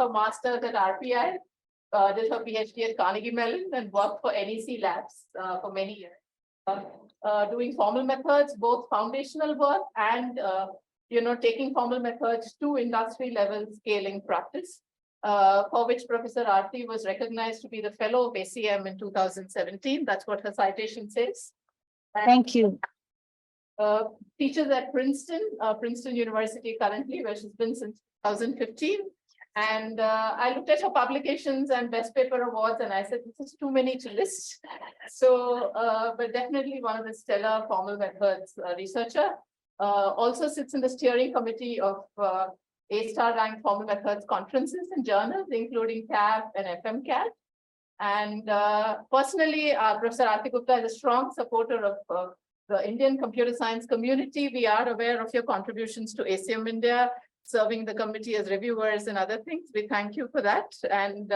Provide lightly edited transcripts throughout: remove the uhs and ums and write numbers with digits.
her master's at RPI, did her PhD at Carnegie Mellon, and worked for NEC Labs for many years, doing formal methods, both foundational work and taking formal methods to industry level scaling practice, for which Professor Aarti was recognized to be the fellow of ACM in 2017. That's what her citation says. And, thank you. Teaches at Princeton, Princeton University currently, where she's been since 2015. And I looked at her publications and best paper awards, and I said, this is too many to list. So, but definitely one of the stellar formal methods researcher. Also sits in the steering committee of A-star ranked formal methods conferences and journals, including CAB and FMCAT. And personally, Professor Aarti Gupta is a strong supporter of the Indian computer science community. We are aware of your contributions to ACM India, serving the committee as reviewers and other things. We thank you for that. And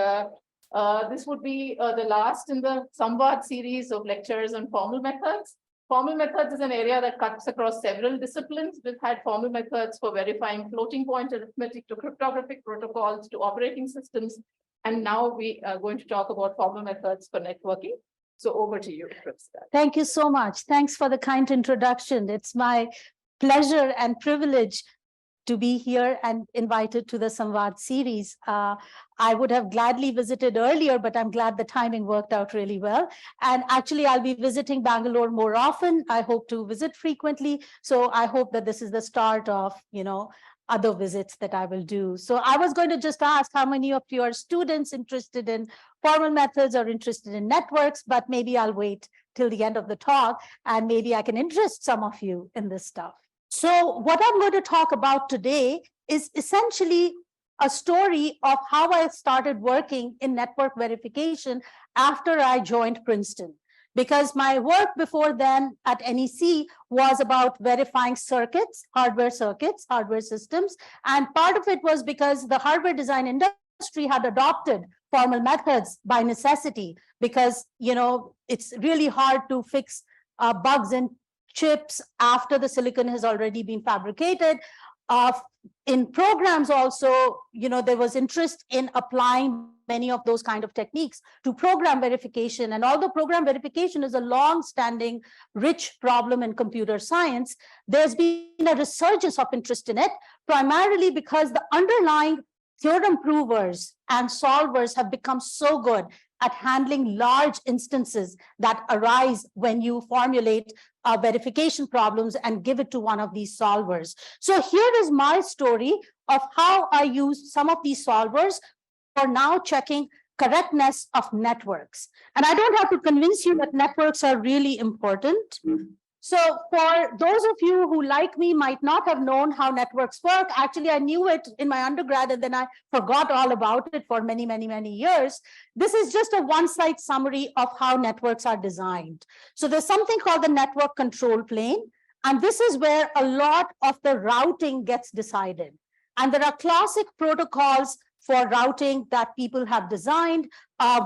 this would be the last in the Samvaad series of lectures on formal methods. Formal methods is an area that cuts across several disciplines. We've had formal methods for verifying floating point arithmetic to cryptographic protocols to operating systems. And now we are going to talk about formal methods for networking. So over to you, Professor. Thank you so much. Thanks for the kind introduction. It's my pleasure and privilege to be here and invited to the Samvaad series. I would have gladly visited earlier, but I'm glad the timing worked out really well. And actually, I'll be visiting Bangalore more often. I hope to visit frequently. So I hope that this is the start of, other visits that I will do. So I was going to just ask how many of your students interested in formal methods are interested in networks, but maybe I'll wait till the end of the talk and maybe I can interest some of you in this stuff. So what I'm going to talk about today is essentially a story of how I started working in network verification after I joined Princeton. Because my work before then at NEC was about verifying circuits, hardware systems. And part of it was because the hardware design industry had adopted formal methods by necessity, because, it's really hard to fix bugs in chips after the silicon has already been fabricated. In programs also, there was interest in applying many of those kind of techniques to program verification. And although program verification is a long-standing, rich problem in computer science, there's been a resurgence of interest in it, primarily because the underlying theorem provers and solvers have become so good at handling large instances that arise when you formulate verification problems and give it to one of these solvers. So here is my story of how I used some of these solvers for now checking correctness of networks. And I don't have to convince you that networks are really important. So for those of you who, like me, might not have known how networks work, actually, I knew it in my undergrad and then I forgot all about it for many, many, many years. This is just a one-slide summary of how networks are designed. So there's something called the network control plane, and this is where a lot of the routing gets decided. And there are classic protocols for routing that people have designed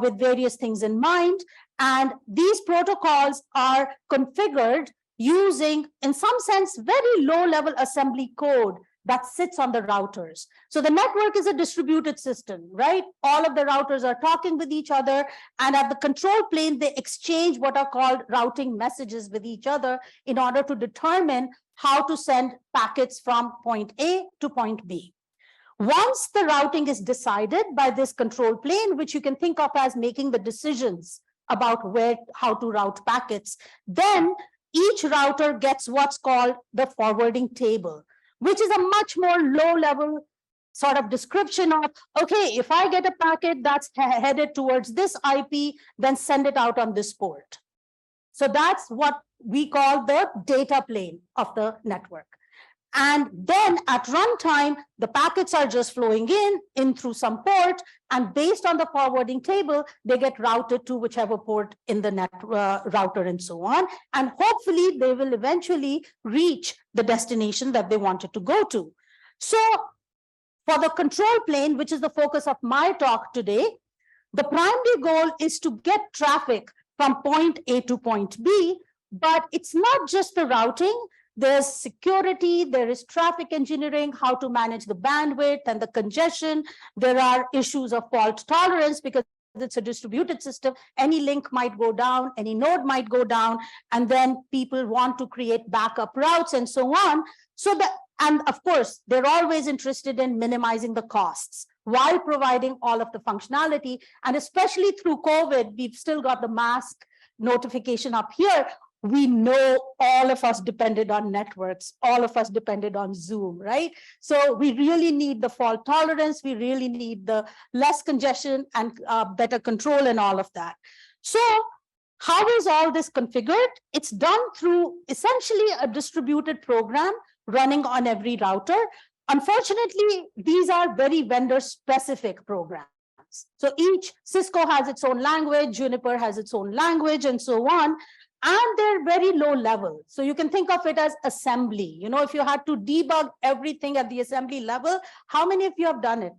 with various things in mind. And these protocols are configured using, in some sense, very low-level assembly code that sits on the routers. So the network is a distributed system, right? All of the routers are talking with each other, and at the control plane, they exchange what are called routing messages with each other in order to determine how to send packets from point A to point B. Once the routing is decided by this control plane, which you can think of as making the decisions about how to route packets, then each router gets what's called the forwarding table, which is a much more low-level sort of description of, okay, if I get a packet that's headed towards this IP, then send it out on this port. So that's what we call the data plane of the network. And then at runtime, the packets are just flowing in through some port, and based on the forwarding table, they get routed to whichever port in the net router and so on. And hopefully they will eventually reach the destination that they wanted to go to. So for the control plane, which is the focus of my talk today, the primary goal is to get traffic from point A to point B, but it's not just the routing. There's security, there is traffic engineering, how to manage the bandwidth and the congestion. There are issues of fault tolerance because it's a distributed system. Any link might go down, any node might go down, and then people want to create backup routes and so on. So that, and of course, they're always interested in minimizing the costs while providing all of the functionality. And especially through COVID, we've still got the mask notification up here. We know all of us depended on networks, all of us depended on Zoom, right? So we really need the fault tolerance, we really need the less congestion and better control and all of that. So how is all this configured? It's done through essentially a distributed program running on every router. Unfortunately, these are very vendor-specific programs. So each Cisco has its own language, Juniper has its own language, and so on. And they're very low level. So you can think of it as assembly. You know, if you had to debug everything at the assembly level, how many of you have done it?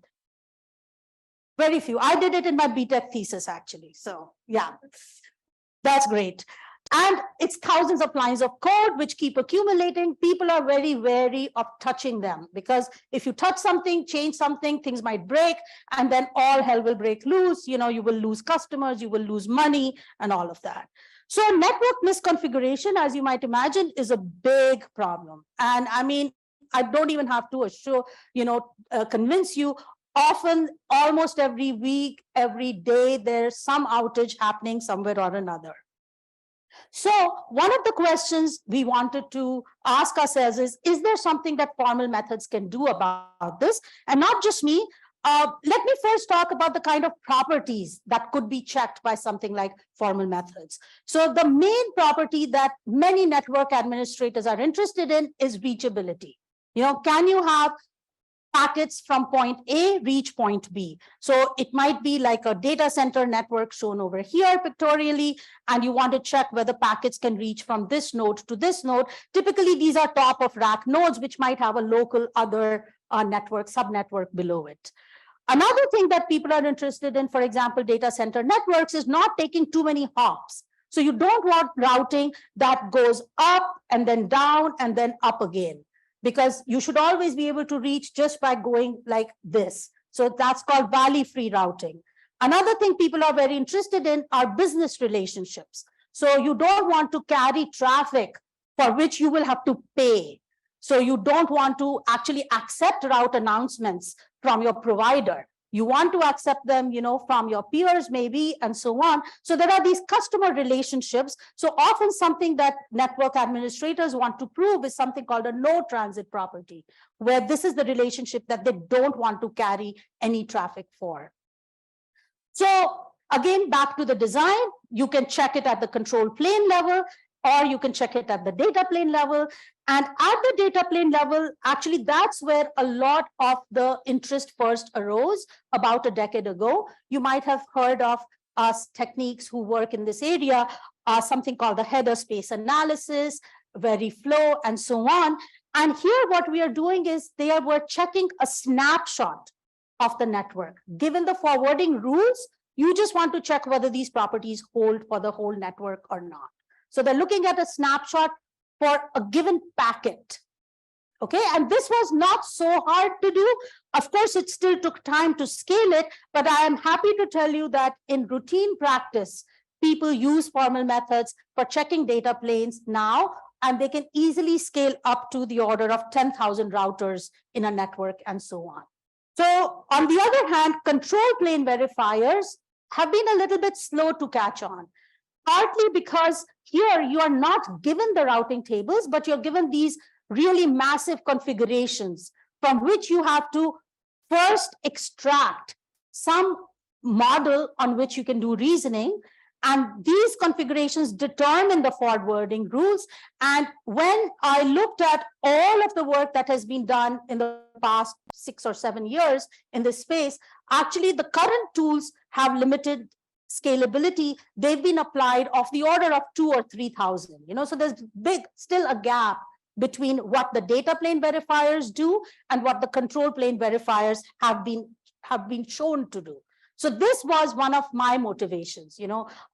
Very few. I did it in my BTech thesis, actually. So yeah, that's great. And it's thousands of lines of code which keep accumulating. People are very wary of touching them because if you touch something, change something, things might break, and then all hell will break loose. You know, you will lose customers, you will lose money, and all of that. So network misconfiguration, as you might imagine, is a big problem. And I mean, I don't even have to convince you. Often, almost every week, every day, there's some outage happening somewhere or another. So one of the questions we wanted to ask ourselves is there something that formal methods can do about this? And not just me. Let me first talk about the kind of properties that could be checked by something like formal methods. So the main property that many network administrators are interested in is reachability. You know, can you have packets from point A reach point B? So it might be like a data center network shown over here pictorially, and you want to check whether packets can reach from this node to this node. Typically, these are top of rack nodes, which might have a local other network, subnetwork below it. Another thing that people are interested in, for example, data center networks, is not taking too many hops. So you don't want routing that goes up and then down and then up again, because you should always be able to reach just by going like this. So that's called valley-free routing. Another thing people are very interested in are business relationships. So you don't want to carry traffic for which you will have to pay. So you don't want to actually accept route announcements from your provider. You want to accept them, you know, from your peers maybe, and so on. So there are these customer relationships. So often something that network administrators want to prove is something called a no transit property, where this is the relationship that they don't want to carry any traffic for. So again, back to the design, you can check it at the control plane level, or you can check it at the data plane level. And at the data plane level, actually, that's where a lot of the interest first arose about a decade ago. You might have heard of us techniques who work in this area, something called the header space analysis, Veriflow, and so on. And here what we are doing is we're checking a snapshot of the network. Given the forwarding rules, you just want to check whether these properties hold for the whole network or not. So they're looking at a snapshot for a given packet. Okay, and this was not so hard to do. Of course, it still took time to scale it, but I am happy to tell you that in routine practice, people use formal methods for checking data planes now, and they can easily scale up to the order of 10,000 routers in a network and so on. So on the other hand, control plane verifiers have been a little bit slow to catch on. Partly because here you are not given the routing tables, but you're given these really massive configurations from which you have to first extract some model on which you can do reasoning. And these configurations determine the forwarding rules. And when I looked at all of the work that has been done in the past 6 or 7 years in this space, actually the current tools have limited scalability. They've been applied of the order of 2,000 or 3,000. You know, so there's still a gap between what the data plane verifiers do and what the control plane verifiers have been shown to do. So this was one of my motivations.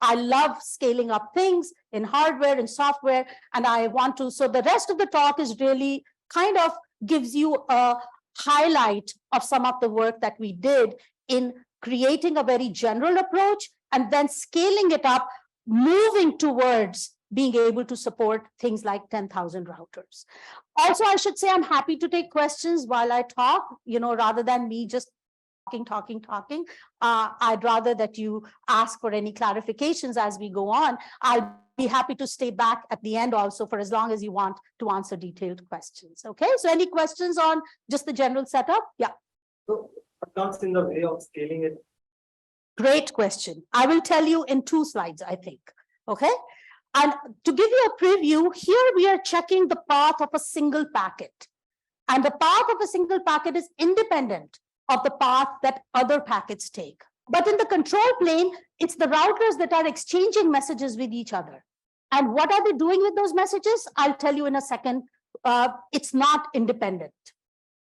I love scaling up things in hardware and software, and I want to. So the rest of the talk is really kind of gives you a highlight of some of the work that we did in creating a very general approach and then scaling it up, moving towards being able to support things like 10,000 routers. Also, I should say I'm happy to take questions while I talk, rather than me just talking. I'd rather that you ask for any clarifications as we go on. I'll be happy to stay back at the end also for as long as you want to answer detailed questions. Okay, so any questions on just the general setup? Yeah. So what comes in the way of scaling it? Great question. I will tell you in 2 slides, I think. Okay. And to give you a preview, here we are checking the path of a single packet. And the path of a single packet is independent of the path that other packets take. But in the control plane, it's the routers that are exchanging messages with each other. And what are they doing with those messages? I'll tell you in a second. It's not independent.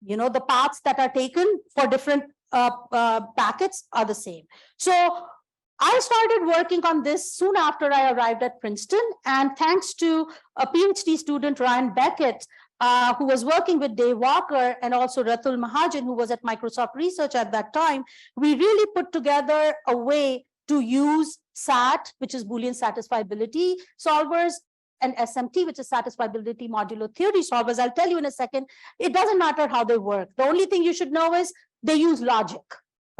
The paths that are taken for different packets are the same. So I started working on this soon after I arrived at Princeton, and thanks to a PhD student, Ryan Beckett, who was working with Dave Walker, and also Ratul Mahajan, who was at Microsoft Research at that time, we really put together a way to use SAT, which is Boolean satisfiability solvers, and SMT, which is Satisfiability Modulo Theory solvers. I'll tell you in a second. It doesn't matter how they work. The only thing you should know is they use logic.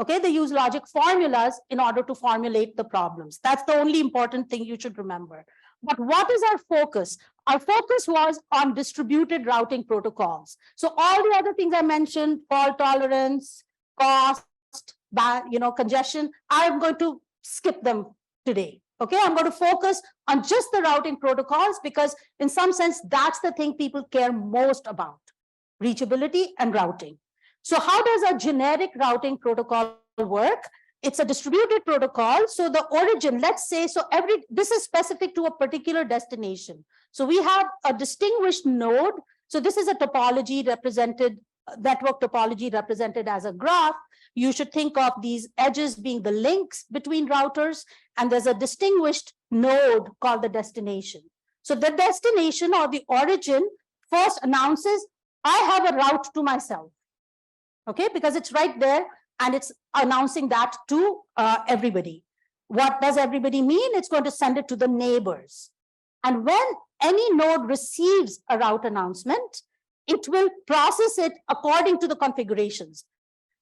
Okay, they use logic formulas in order to formulate the problems. That's the only important thing you should remember. But what is our focus? Our focus was on distributed routing protocols. So all the other things I mentioned, fault tolerance, cost, congestion, I'm going to skip them today. Okay, I'm going to focus on just the routing protocols because in some sense, that's the thing people care most about, reachability and routing. So how does a generic routing protocol work? It's a distributed protocol. So the origin, let's say, this is specific to a particular destination. So we have a distinguished node. So this is a topology represented, network topology represented as a graph. You should think of these edges being the links between routers, and there's a distinguished node called the destination. So the destination or the origin first announces, I have a route to myself. Okay, because it's right there and it's announcing that to everybody. What does everybody mean? It's going to send it to the neighbors. And when any node receives a route announcement, it will process it according to the configurations.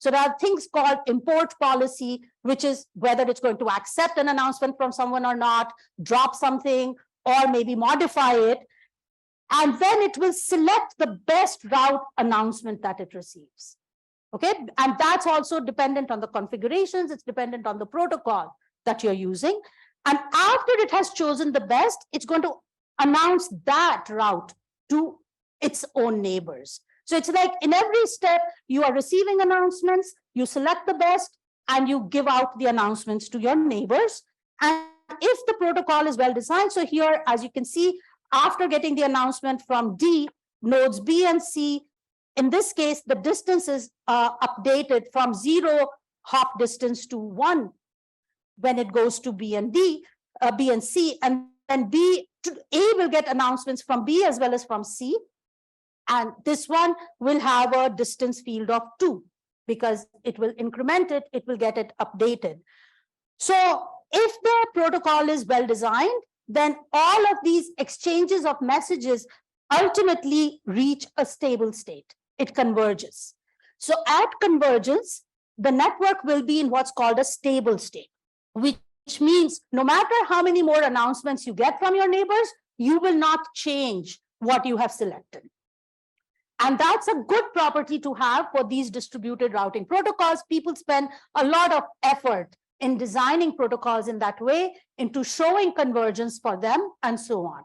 So there are things called import policy, which is whether it's going to accept an announcement from someone or not, drop something, or maybe modify it. And then it will select the best route announcement that it receives. Okay, and that's also dependent on the configurations. It's dependent on the protocol that you're using. And after it has chosen the best, it's going to announce that route to its own neighbors. So it's like in every step, you are receiving announcements, you select the best, and you give out the announcements to your neighbors. And if the protocol is well designed, so here, as you can see, after getting the announcement from D, nodes B and C, in this case, the distance is updated from 0 hop distance to 1 when it goes to B and C, and then A will get announcements from B as well as from C. And this one will have a distance field of 2 because it will increment it, it will get it updated. So if the protocol is well designed, then all of these exchanges of messages ultimately reach a stable state. It converges. So at convergence, the network will be in what's called a stable state, which means no matter how many more announcements you get from your neighbors, you will not change what you have selected. And that's a good property to have for these distributed routing protocols. People spend a lot of effort in designing protocols in that way, into showing convergence for them, and so on.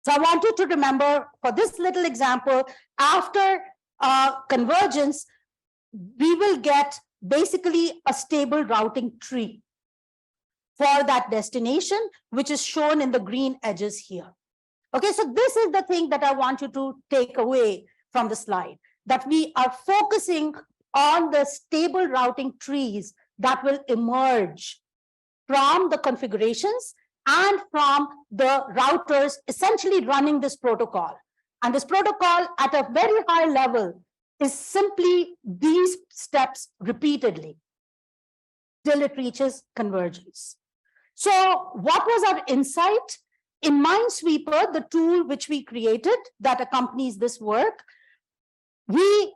So I want you to remember for this little example, after convergence, we will get basically a stable routing tree for that destination, which is shown in the green edges here. Okay, so this is the thing that I want you to take away from the slide, that we are focusing on the stable routing trees that will emerge from the configurations and from the routers essentially running this protocol. And this protocol at a very high level is simply these steps repeatedly till it reaches convergence. So what was our insight? In Minesweeper, the tool which we created that accompanies this work, we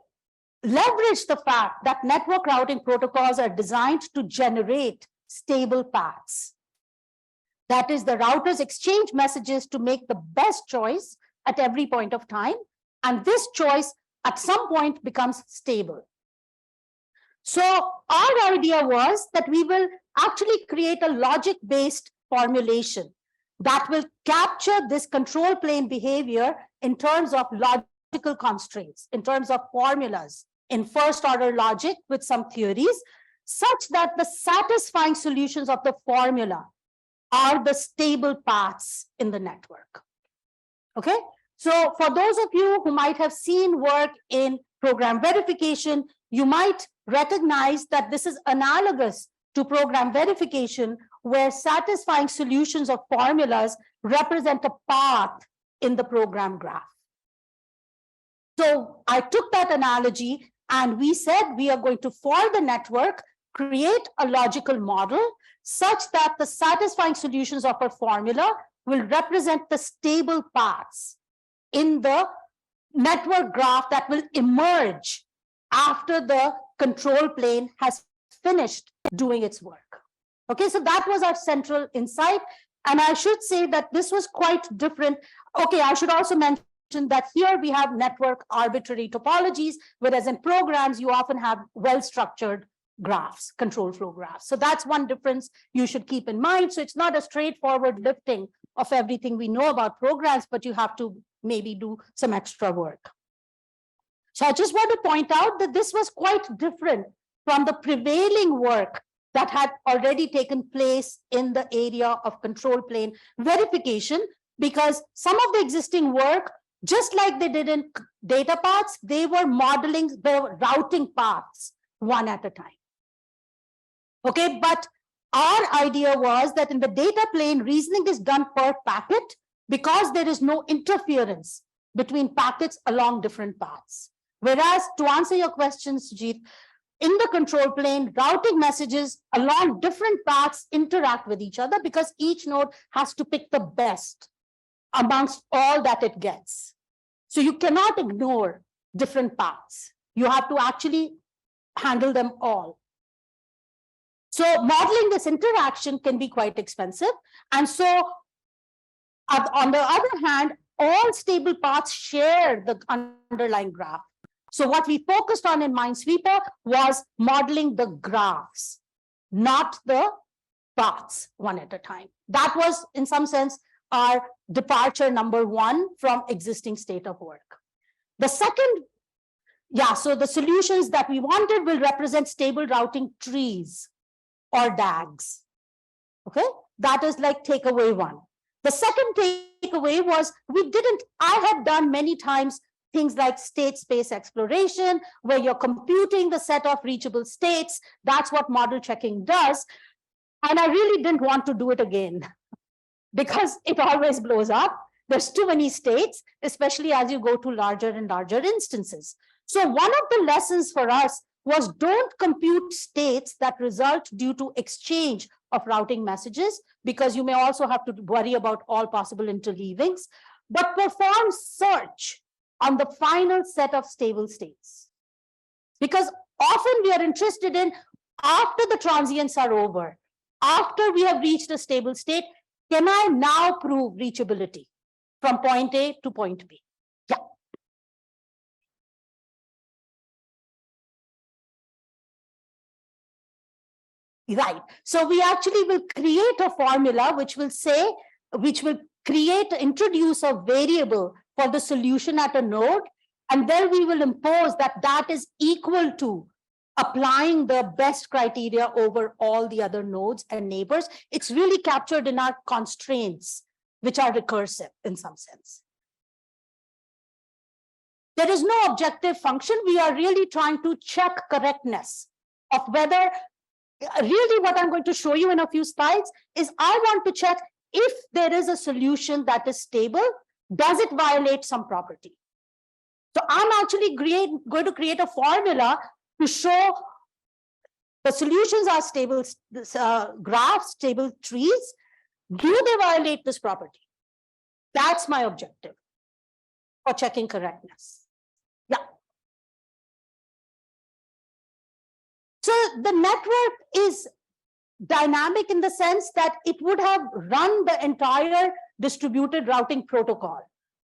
leverage the fact that network routing protocols are designed to generate stable paths. That is, the routers exchange messages to make the best choice at every point of time, and this choice at some point becomes stable. So our idea was that we will actually create a logic-based formulation that will capture this control plane behavior in terms of logical constraints, in terms of formulas, in first order logic with some theories, such that the satisfying solutions of the formula are the stable paths in the network. Okay, so for those of you who might have seen work in program verification, you might recognize that this is analogous to program verification, where satisfying solutions of formulas represent a path in the program graph. So I took that analogy and we said we are going to, for the network, create a logical model such that the satisfying solutions of a formula will represent the stable paths in the network graph that will emerge after the control plane has finished doing its work. Okay, so that was our central insight. And I should say that this was quite different. Okay, I should also mention that here we have network arbitrary topologies, whereas in programs, you often have well-structured graphs, control flow graphs. So that's one difference you should keep in mind. So it's not a straightforward lifting of everything we know about programs, but you have to maybe do some extra work. So I just want to point out that this was quite different from the prevailing work that had already taken place in the area of control plane verification, because some of the existing work, just like they did in data paths, they were modeling the routing paths one at a time. Okay, but our idea was that in the data plane, reasoning is done per packet because there is no interference between packets along different paths. Whereas, to answer your questions, Sujit, in the control plane, routing messages along different paths interact with each other because each node has to pick the best amongst all that it gets. So you cannot ignore different paths. You have to actually handle them all. So modeling this interaction can be quite expensive. And so on the other hand, all stable paths share the underlying graph. So what we focused on in Minesweeper was modeling the graphs, not the paths one at a time. That was, in some sense, our departure number one from existing state of work. The second, so the solutions that we wanted will represent stable routing trees or DAGs. Okay, that is like takeaway one. The second takeaway was I had done many times things like state space exploration, where you're computing the set of reachable states. That's what model checking does. And I really didn't want to do it again because it always blows up. There's too many states, especially as you go to larger and larger instances. So one of the lessons for us was don't compute states that result due to exchange of routing messages, because you may also have to worry about all possible interleavings, but perform search on the final set of stable states. Because often we are interested in, after the transients are over, after we have reached a stable state, can I now prove reachability from point A to point B? Yeah. Right. So we actually will create a formula which will introduce a variable for the solution at a node, and then we will impose that is equal to applying the best criteria over all the other nodes and neighbors. It's really captured in our constraints, which are recursive in some sense. There is no objective function. We are really trying to check correctness of whether really what I'm going to show you in a few slides is I want to check if there is a solution that is stable, does it violate some property? So I'm actually going to create a formula to show the solutions are stable graphs, stable trees. Do they violate this property? That's my objective for checking correctness. Yeah. So the network is dynamic in the sense that it would have run the entire distributed routing protocol.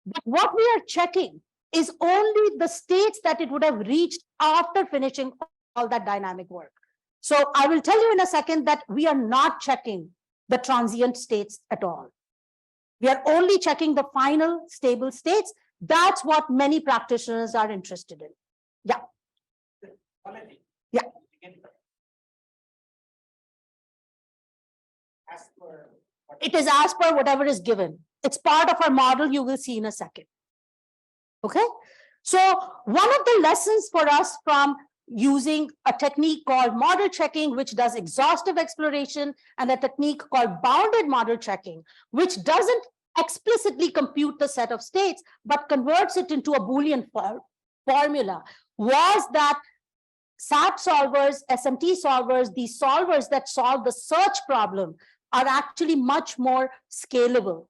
But what we are checking is only the states that it would have reached after finishing all that dynamic work. So I will tell you in a second that we are not checking the transient states at all. We are only checking the final stable states. That's what many practitioners are interested in. Yeah. Yeah. It is as per whatever is given. It's part of our model, you will see in a second. Okay. So one of the lessons for us from using a technique called model checking, which does exhaustive exploration, and a technique called bounded model checking, which doesn't explicitly compute the set of states, but converts it into a Boolean formula, was that SAT solvers, SMT solvers, these solvers that solve the search problem are actually much more scalable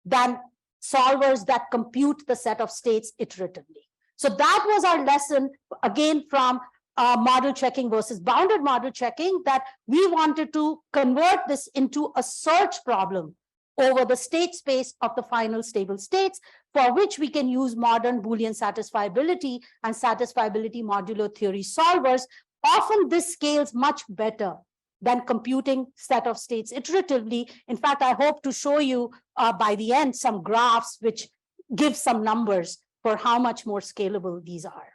than solvers that compute the set of states iteratively. So that was our lesson, again, from model checking versus bounded model checking, that we wanted to convert this into a search problem over the state space of the final stable states, for which we can use modern Boolean satisfiability and satisfiability modulo theory solvers. Often this scales much better than computing set of states iteratively. In fact, I hope to show you by the end some graphs which give some numbers for how much more scalable these are.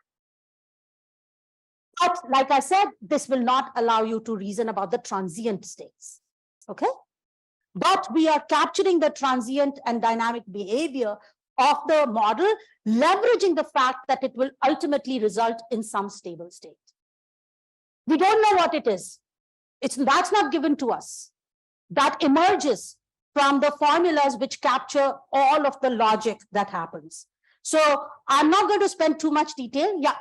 But like I said, this will not allow you to reason about the transient states. Okay? But we are capturing the transient and dynamic behavior of the model, leveraging the fact that it will ultimately result in some stable state. We don't know what it is. That's not given to us. That emerges from the formulas which capture all of the logic that happens. So I'm not going to spend too much detail. Yeah.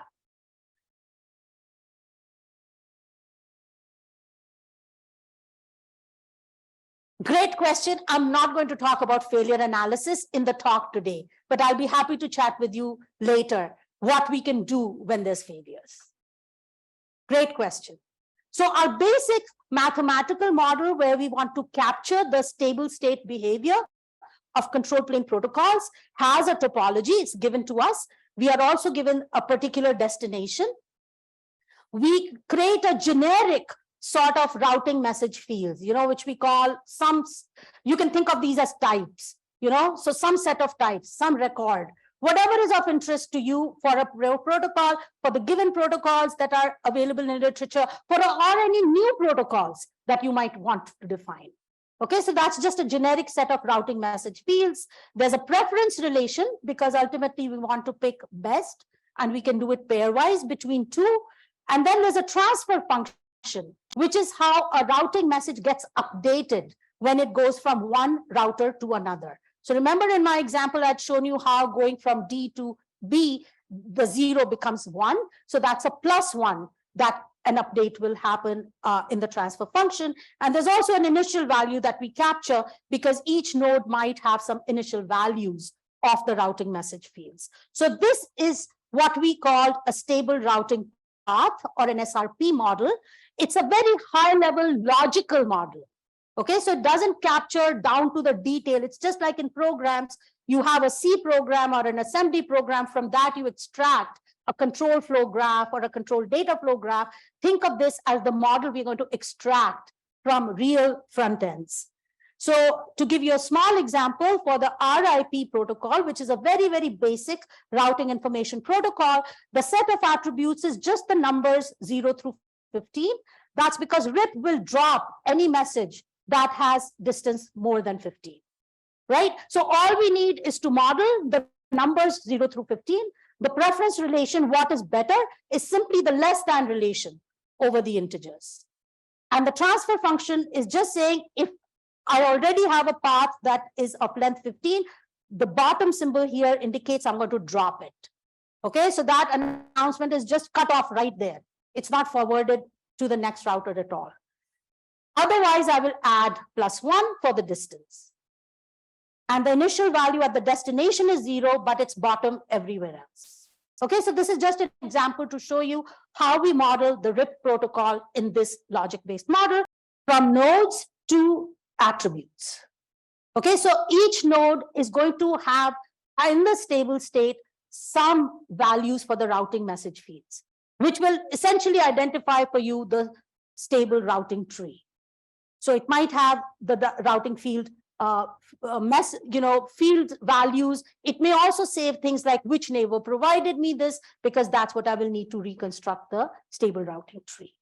Great question. I'm not going to talk about failure analysis in the talk today, but I'll be happy to chat with you later what we can do when there's failures. Great question. So our basic mathematical model where we want to capture the stable state behavior of control plane protocols has a topology. It's given to us. We are also given a particular destination. We create a generic sort of routing message fields, which we call some, you can think of these as types, so some set of types, some record, whatever is of interest to you for a protocol, for the given protocols that are available in literature, or any new protocols that you might want to define. Okay, so that's just a generic set of routing message fields. There's a preference relation because ultimately we want to pick best, and we can do it pairwise between two. And then there's a transfer function, which is how a routing message gets updated when it goes from one router to another. So remember in my example, I'd shown you how going from D to B, the 0 becomes 1. So that's a +1 that an update will happen in the transfer function. And there's also an initial value that we capture because each node might have some initial values of the routing message fields. So this is what we call a stable routing path or an SRP model. It's a very high level logical model. Okay, so it doesn't capture down to the detail. It's just like in programs, you have a C program or an assembly program. From that, you extract a control flow graph or a control data flow graph. Think of this as the model we're going to extract from real front ends. So to give you a small example for the RIP protocol, which is a very, very basic routing information protocol, the set of attributes is just the numbers 0 through 15. That's because RIP will drop any message that has distance more than 15, right? So all we need is to model the numbers 0 through 15. The preference relation, what is better, is simply the less than relation over the integers. And the transfer function is just saying, if I already have a path that is of length 15, the bottom symbol here indicates I'm going to drop it. Okay, so that announcement is just cut off right there. It's not forwarded to the next router at all. Otherwise, I will add +1 for the distance. And the initial value at the destination is 0, but it's bottom everywhere else. Okay, so this is just an example to show you how we model the RIP protocol in this logic-based model from nodes to attributes. Okay, so each node is going to have, in the stable state, some values for the routing message fields, which will essentially identify for you the stable routing tree. So it might have the routing field field values. It may also say things like which neighbor provided me this, because that's what I will need to reconstruct the stable routing tree.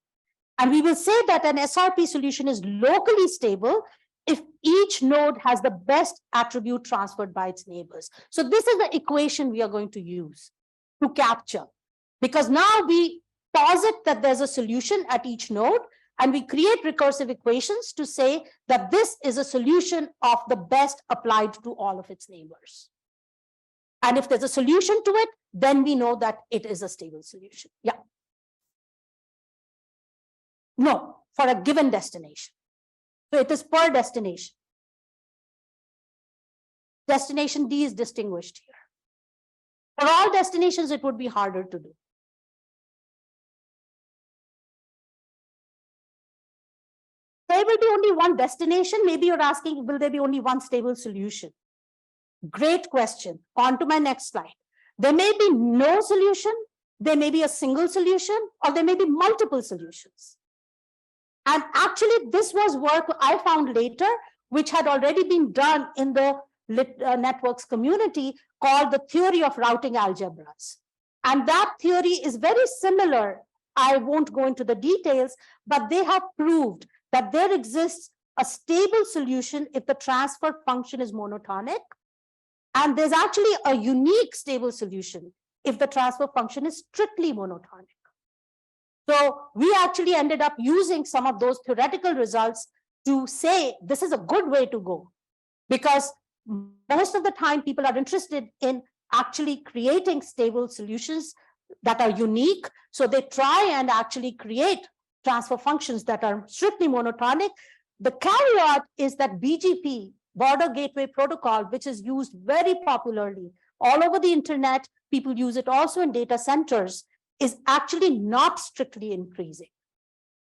And we will say that an SRP solution is locally stable if each node has the best attribute transferred by its neighbors. So this is the equation we are going to use to capture, because now we posit that there's a solution at each node, and we create recursive equations to say that this is a solution of the best applied to all of its neighbors. And if there's a solution to it, then we know that it is a stable solution. Yeah. No, for a given destination. So it is per destination. Destination D is distinguished here. For all destinations, it would be harder to do. There will be only one destination. Maybe you're asking, will there be only one stable solution? Great question. On to my next slide. There may be no solution, there may be a single solution, or there may be multiple solutions. And actually, this was work I found later, which had already been done in the networks community, called the theory of routing algebras. And that theory is very similar. I won't go into the details, but they have proved that there exists a stable solution if the transfer function is monotonic. And there's actually a unique stable solution if the transfer function is strictly monotonic. So we actually ended up using some of those theoretical results to say this is a good way to go, because most of the time people are interested in actually creating stable solutions that are unique. So they try and actually create transfer functions that are strictly monotonic. The caveat is that BGP, Border Gateway Protocol, which is used very popularly all over the internet, people use it also in data centers, is actually not strictly increasing.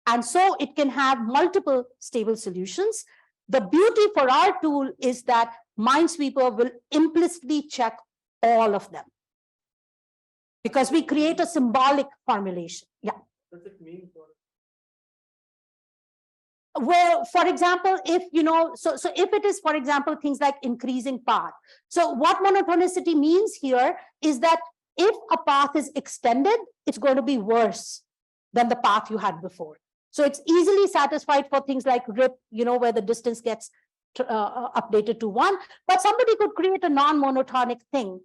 And so it can have multiple stable solutions. The beauty for our tool is that Minesweeper will implicitly check all of them, because we create a symbolic formulation. Yeah. What does it mean for? Well, for example, if so if it is, for example, things like increasing path. So what monotonicity means here is that if a path is extended, it's going to be worse than the path you had before. So it's easily satisfied for things like RIP, where the distance gets updated to 1. But somebody could create a non-monotonic thing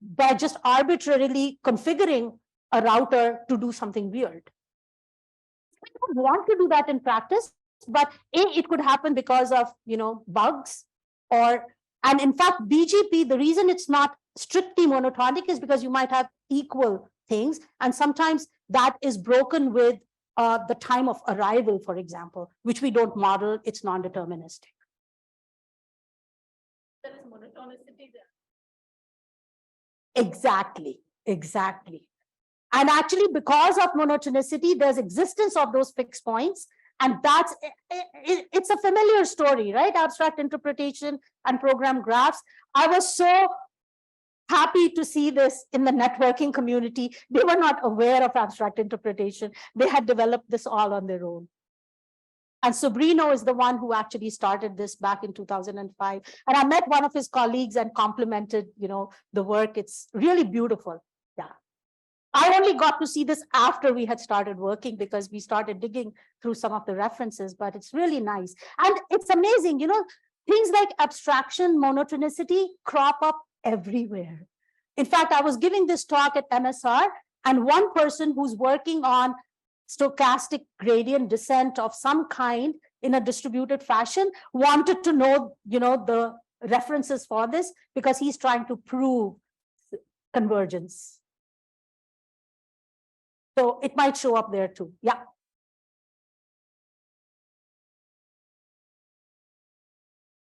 by just arbitrarily configuring a router to do something weird. We don't want to do that in practice, but it could happen because of bugs, and in fact BGP, the reason it's not strictly monotonic is because you might have equal things, and sometimes that is broken with the time of arrival, for example, which we don't model. It's non-deterministic. There is monotonicity there. Exactly. And actually, because of monotonicity, there's existence of those fixed points. And it's a familiar story, right? Abstract interpretation and program graphs. I was so happy to see this in the networking community. They were not aware of abstract interpretation. They had developed this all on their own. And Sobrino is the one who actually started this back in 2005. And I met one of his colleagues and complimented, the work. It's really beautiful. Yeah. I only got to see this after we had started working, because we started digging through some of the references, but it's really nice. And it's amazing, things like abstraction, monotonicity crop up everywhere. In fact, I was giving this talk at MSR, and one person who's working on stochastic gradient descent of some kind in a distributed fashion, wanted to know, the references for this because he's trying to prove convergence. So it might show up there too. Yeah.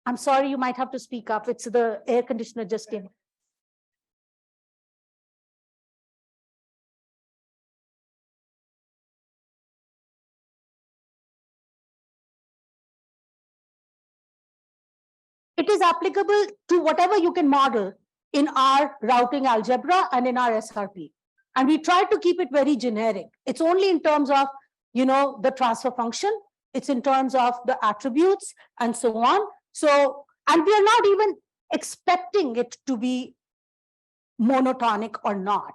I'm sorry, you might have to speak up. It's the air conditioner just came. It is applicable to whatever you can model in our routing algebra and in our SRP. And we try to keep it very generic. It's only in terms of, the transfer function. It's in terms of the attributes and so on. So, and we are not even expecting it to be monotonic or not.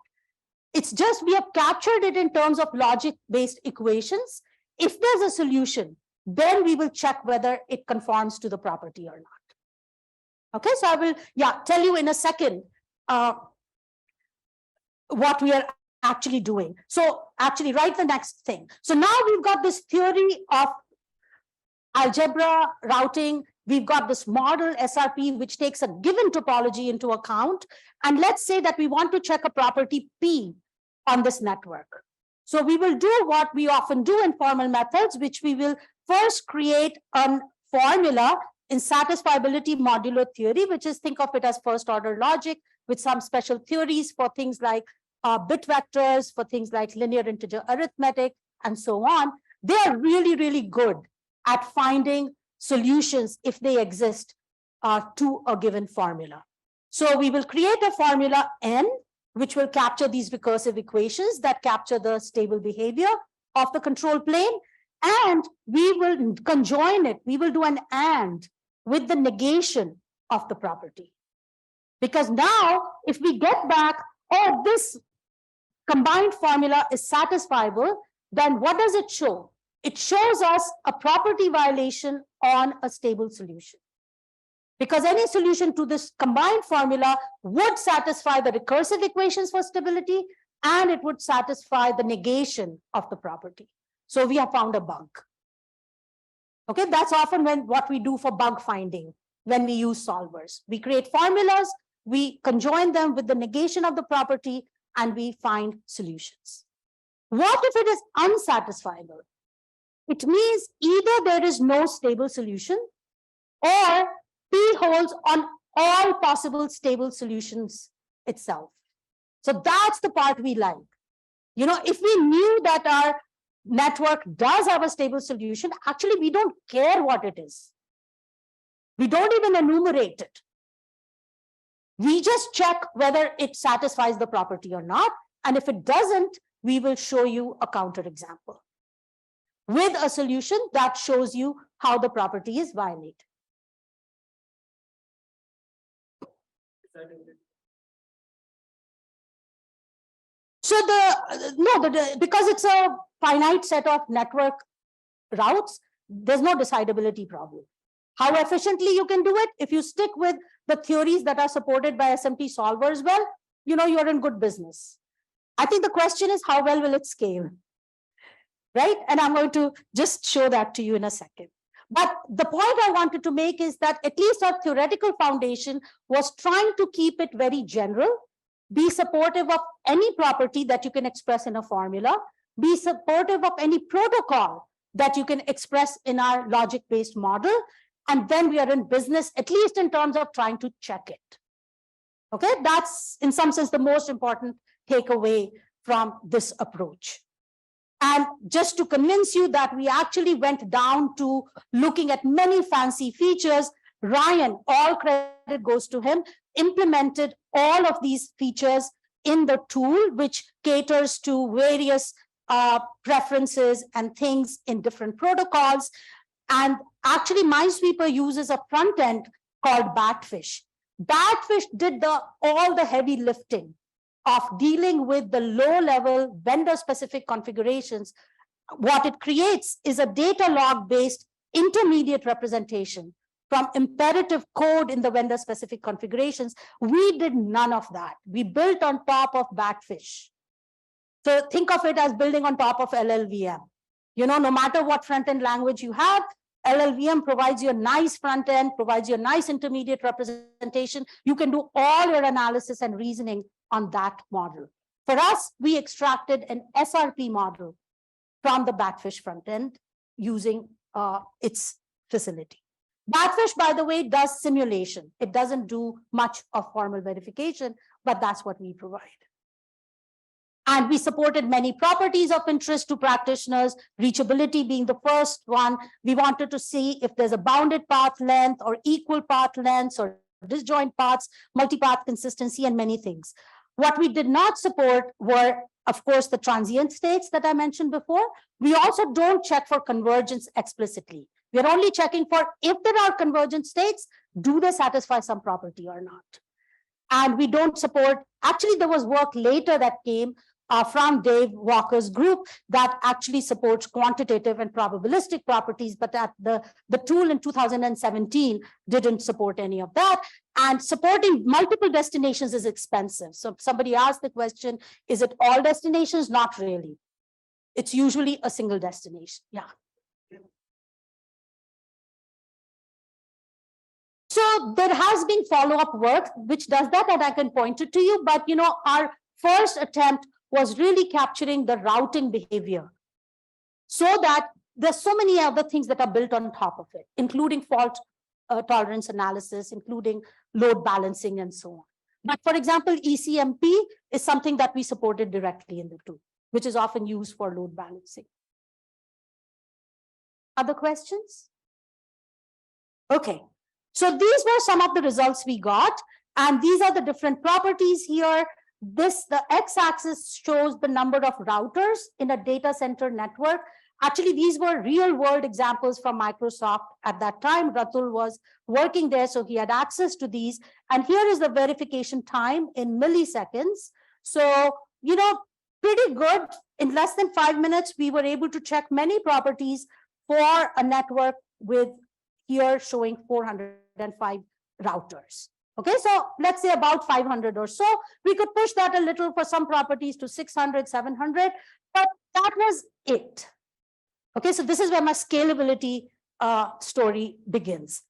It's just we have captured it in terms of logic-based equations. If there's a solution, then we will check whether it conforms to the property or not. Okay, so I will, tell you in a second what we are actually doing. So actually write the next thing. So now we've got this theory of algebra routing. We've got this model SRP, which takes a given topology into account. And let's say that we want to check a property P on this network. So we will do what we often do in formal methods, which we will first create a formula in Satisfiability Modulo Theory, which is, think of it as first order logic with some special theories for things like bit vectors, for things like linear integer arithmetic, and so on. They are really, really good at finding solutions if they exist to a given formula. So we will create a formula N, which will capture these recursive equations that capture the stable behavior of the control plane. And we will conjoin it. We will do an AND with the negation of the property. Because now, if we get back, oh, this combined formula is satisfiable, then what does it show? It shows us a property violation on a stable solution. Because any solution to this combined formula would satisfy the recursive equations for stability, and it would satisfy the negation of the property. So we have found a bug. Okay, that's often what we do for bug finding when we use solvers. We create formulas, we conjoin them with the negation of the property, and we find solutions. What if it is unsatisfiable? It means either there is no stable solution, or P holds on all possible stable solutions itself. So that's the part we like. If we knew that our network does have a stable solution, actually we don't care what it is. We don't even enumerate it. We just check whether it satisfies the property or not. And if it doesn't, we will show you a counterexample with a solution that shows you how the property is violated. So because it's a finite set of network routes, there's no decidability problem. How efficiently you can do it, if you stick with the theories that are supported by SMT solvers, well, you're in good business. I think the question is, how well will it scale? Right? And I'm going to just show that to you in a second. But the point I wanted to make is that at least our theoretical foundation was trying to keep it very general, be supportive of any property that you can express in a formula, be supportive of any protocol that you can express in our logic-based model, and then we are in business, at least in terms of trying to check it. Okay, that's in some sense the most important takeaway from this approach. And just to convince you that we actually went down to looking at many fancy features, Ryan, all credit goes to him, implemented all of these features in the tool, which caters to various preferences and things in different protocols. And actually, Minesweeper uses a front end called Batfish. Batfish did all the heavy lifting of dealing with the low-level vendor-specific configurations. What it creates is a data log-based intermediate representation from imperative code in the vendor-specific configurations. We did none of that. We built on top of Batfish. So think of it as building on top of LLVM. No matter what front-end language you have, LLVM provides you a nice front end, provides you a nice intermediate representation. You can do all your analysis and reasoning on that model. For us, we extracted an SRP model from the Batfish front end using its facility. Batfish, by the way, does simulation. It doesn't do much of formal verification, but that's what we provide. And we supported many properties of interest to practitioners, reachability being the first one. We wanted to see if there's a bounded path length or equal path lengths or disjoint paths, multipath consistency, and many things. What we did not support were, of course, the transient states that I mentioned before. We also don't check for convergence explicitly. We're only checking for if there are convergent states, do they satisfy some property or not? And we don't support, actually there was work later that came from Dave Walker's group that actually supports quantitative and probabilistic properties, but that the tool in 2017 didn't support any of that. And supporting multiple destinations is expensive. So somebody asked the question, is it all destinations? Not really. It's usually a single destination. Yeah. So there has been follow-up work which does that, and I can point it to you. But our first attempt was really capturing the routing behavior, so that there's so many other things that are built on top of it, including fault tolerance analysis, including load balancing, and so on. But for example, ECMP is something that we supported directly in the tool, which is often used for load balancing. Other questions? Okay. So these were some of the results we got, and these are the different properties here. The x-axis shows the number of routers in a data center network. Actually, these were real-world examples from Microsoft at that time. Ratul was working there, so he had access to these. And here is the verification time in milliseconds. So, pretty good. In less than 5 minutes, we were able to check many properties for a network with here showing 405 routers. Okay, so let's say about 500 or so. We could push that a little for some properties to 600, 700, but that was it. Okay, so this is where my scalability story begins.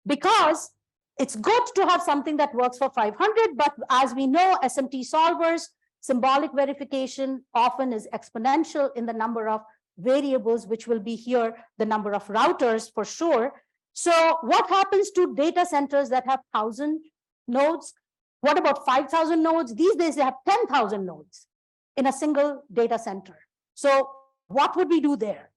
Because it's good to have something that works for 500, but as we know, SMT solvers, symbolic verification often is exponential in the number of variables, which will be here, the number of routers for sure. So what happens to data centers that have 1,000 nodes? What about 5,000 nodes? These days they have 10,000 nodes in a single data center. So what would we do there?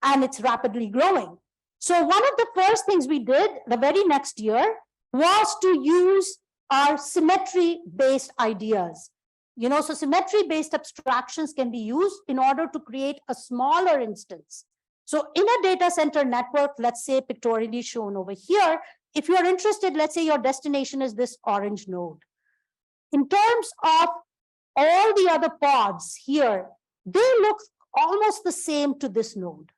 And it's rapidly growing. So one of the first things we did the very next year was to use our symmetry-based ideas. So symmetry-based abstractions can be used in order to create a smaller instance. So in a data center network, let's say pictorially shown over here, if you're interested, let's say your destination is this orange node. In terms of all the other pods here, they look almost the same to this node.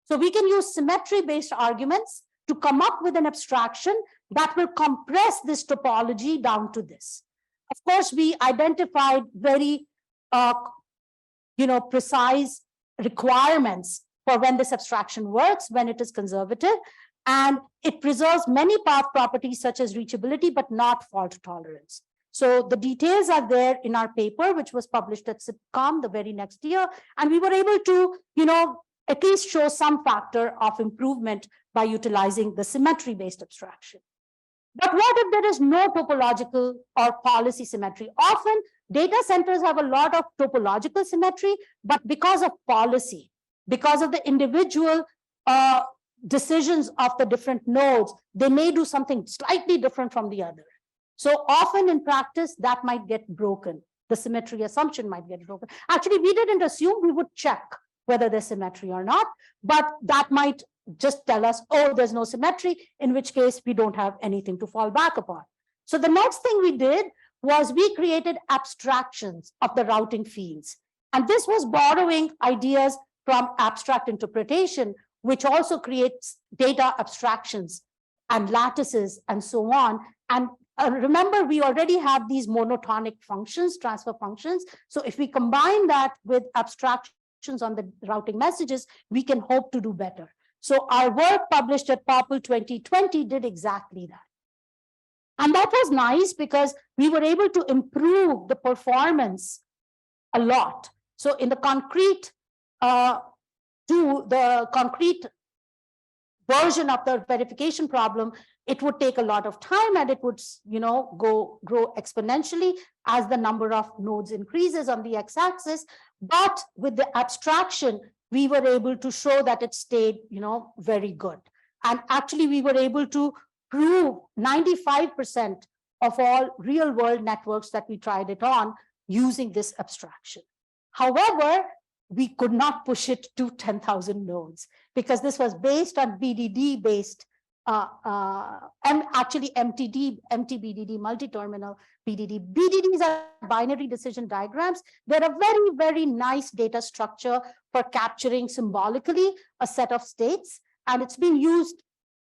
So we can use symmetry-based arguments to come up with an abstraction that will compress this topology down to this. Of course, we identified very precise requirements for when this abstraction works, when it is conservative, and it preserves many path properties such as reachability, but not fault tolerance. So the details are there in our paper, which was published at SIPCOM the very next year, and we were able to, at least show some factor of improvement by utilizing the symmetry-based abstraction. But what if there is no topological or policy symmetry? Often data centers have a lot of topological symmetry, but because of policy, because of the individual decisions of the different nodes, they may do something slightly different from the other. So often in practice, that might get broken. The symmetry assumption might get broken. Actually, we didn't assume, we would check whether there's symmetry or not, but that might just tell us, oh, there's no symmetry, in which case we don't have anything to fall back upon. So the next thing we did was we created abstractions of the routing fields. And this was borrowing ideas from abstract interpretation, which also creates data abstractions and lattices and so on. And remember, we already have these monotonic functions, transfer functions. So if we combine that with abstractions on the routing messages, we can hope to do better. So our work published at POPL 2020 did exactly that. And that was nice because we were able to improve the performance a lot. So in the concrete version of the verification problem, it would take a lot of time and it would, grow exponentially as the number of nodes increases on the x-axis. But with the abstraction, we were able to show that it stayed, very good. And actually, we were able to prove 95% of all real world networks that we tried it on using this abstraction. However, we could not push it to 10,000 nodes because this was based on BDD-based, actually MTBDD, multi-terminal BDD. BDDs are binary decision diagrams. They're a very, very nice data structure for capturing symbolically a set of states, and it's being used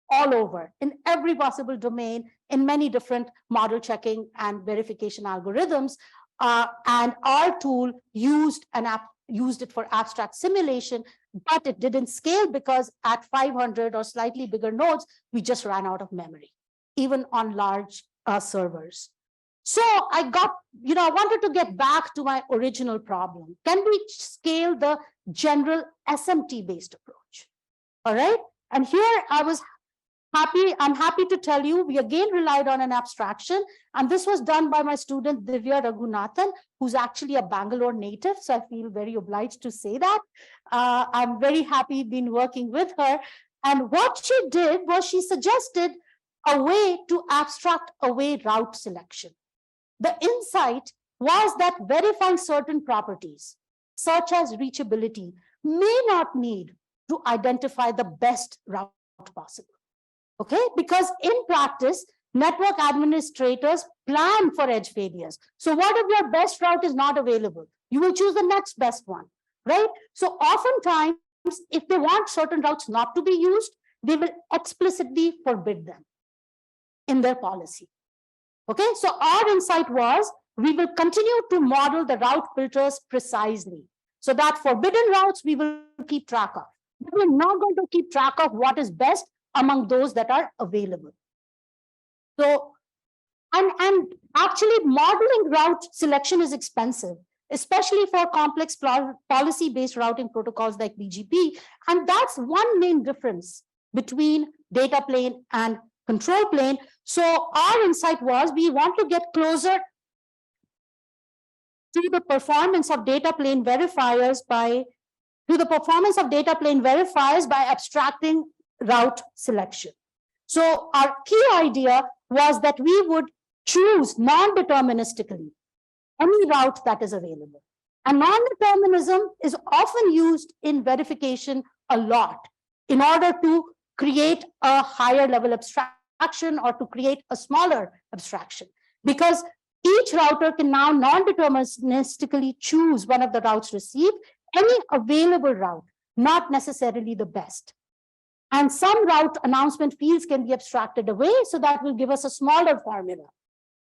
all over in every possible domain in many different model checking and verification algorithms. And our tool used it for abstract simulation, but it didn't scale because at 500 or slightly bigger nodes, we just ran out of memory, even on large servers. So I wanted to get back to my original problem. Can we scale the general SMT-based approach? All right. And here I'm happy to tell you, we again relied on an abstraction, and this was done by my student Divya Raghunathan, who's actually a Bangalore native, so I feel very obliged to say that. I'm very happy been working with her, and what she did was she suggested a way to abstract away route selection. The insight was that verifying certain properties, such as reachability, may not need to identify the best route possible. Okay, because in practice, network administrators plan for edge failures. So what if your best route is not available? You will choose the next best one, right? So oftentimes, if they want certain routes not to be used, they will explicitly forbid them in their policy. Okay, so our insight was we will continue to model the route filters precisely. So that forbidden routes we will keep track of. But we're not going to keep track of what is best among those that are available. So, and actually modeling route selection is expensive, especially for complex policy-based routing protocols like BGP. And that's one main difference between data plane and control plane. So our insight was we want to get closer to the performance of data plane verifiers by abstracting route selection. So our key idea was that we would choose non-deterministically any route that is available. And non-determinism is often used in verification a lot in order to create a higher level abstraction or to create a smaller abstraction, because each router can now non-deterministically choose one of the routes received, any available route, not necessarily the best. And some route announcement fields can be abstracted away, so that will give us a smaller formula.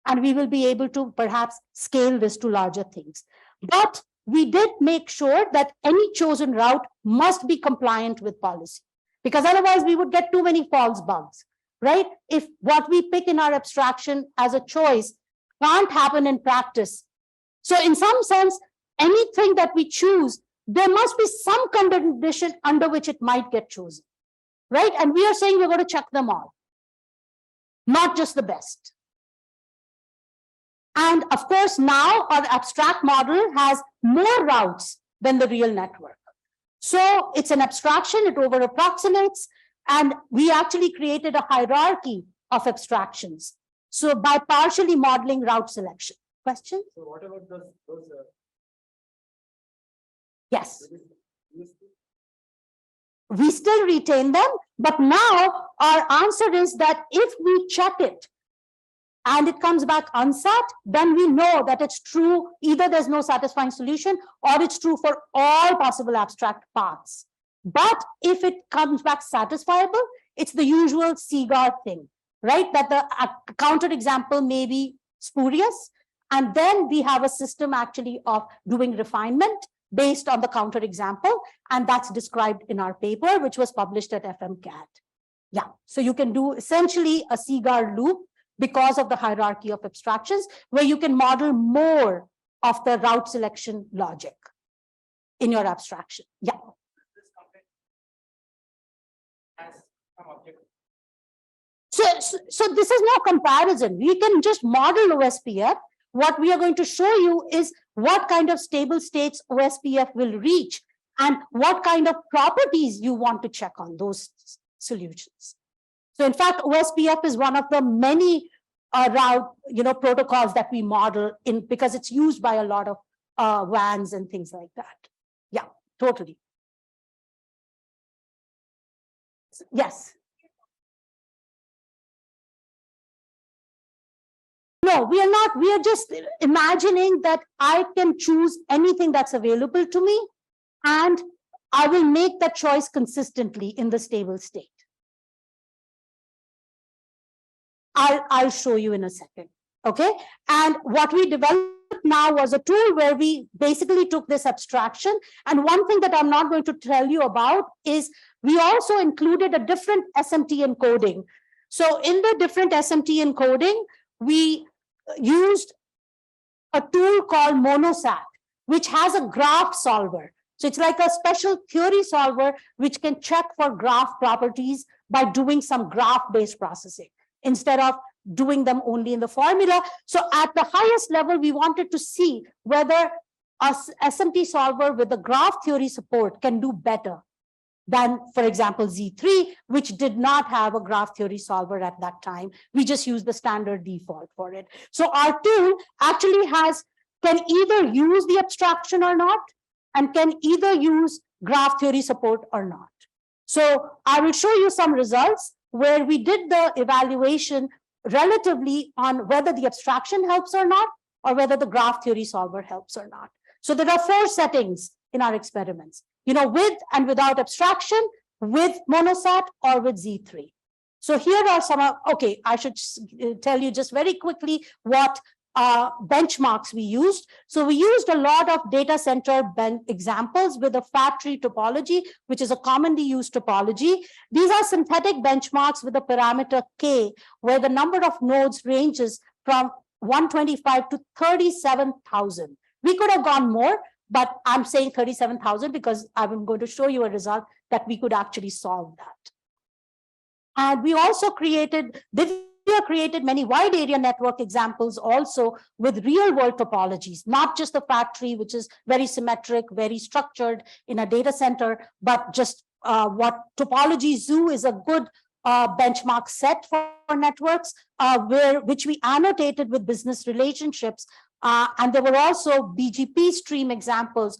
And we will be able to perhaps scale this to larger things. But we did make sure that any chosen route must be compliant with policy, because otherwise we would get too many false bugs, right? If what we pick in our abstraction as a choice can't happen in practice. So in some sense, anything that we choose, there must be some condition under which it might get chosen. Right? And we are saying we're going to check them all, not just the best. And of course, now our abstract model has more routes than the real network. So it's an abstraction, it over approximates, and we actually created a hierarchy of abstractions. So by partially modeling route selection. Question? So what about those Yes. We still retain them, but now our answer is that if we check it and it comes back unsat, then we know that it's true, either there's no satisfying solution or it's true for all possible abstract paths. But if it comes back satisfiable, it's the usual CGAR thing. right? That the counterexample may be spurious. And then we have a system actually of doing refinement based on the counterexample. And that's described in our paper, which was published at FMCAT. Yeah, so you can do essentially a CGAR loop because of the hierarchy of abstractions, where you can model more of the route selection logic in your abstraction. Yeah. So this is no comparison. We can just model OSPF. What we are going to show you is what kind of stable states OSPF will reach and what kind of properties you want to check on those solutions. So in fact, OSPF is one of the many route protocols that we model in because it's used by a lot of WANs and things like that. Yeah, totally. Yes. No, we are not. We are just imagining that I can choose anything that's available to me, and I will make that choice consistently in the stable state. I'll show you in a second. Okay. And what we developed now was a tool where we basically took this abstraction. And one thing that I'm not going to tell you about is we also included a different SMT encoding. So in the different SMT encoding, we used a tool called Monosat, which has a graph solver. So it's like a special theory solver, which can check for graph properties by doing some graph-based processing, instead of doing them only in the formula. So at the highest level, we wanted to see whether a SMT solver with the graph theory support can do better than, for example, Z3, which did not have a graph theory solver at that time. We just used the standard default for it. So our tool actually can either use the abstraction or not, and can either use graph theory support or not. So I will show you some results where we did the evaluation relatively on whether the abstraction helps or not, or whether the graph theory solver helps or not. So there are 4 settings in our experiments, with and without abstraction, with Monosat, or with Z3. So here are some, okay, I should tell you just very quickly what benchmarks we used. So we used a lot of data center examples with a fat tree topology, which is a commonly used topology. These are synthetic benchmarks with a parameter K, where the number of nodes ranges from 125 to 37,000. We could have gone more, but I'm saying 37,000 because I'm going to show you a result that we could actually solve that. And we also created many wide area network examples also with real world topologies, not just the fat tree, which is very symmetric, very structured in a data center, but just what topology zoo is a good benchmark set for networks, which we annotated with business relationships. And there were also BGP stream examples,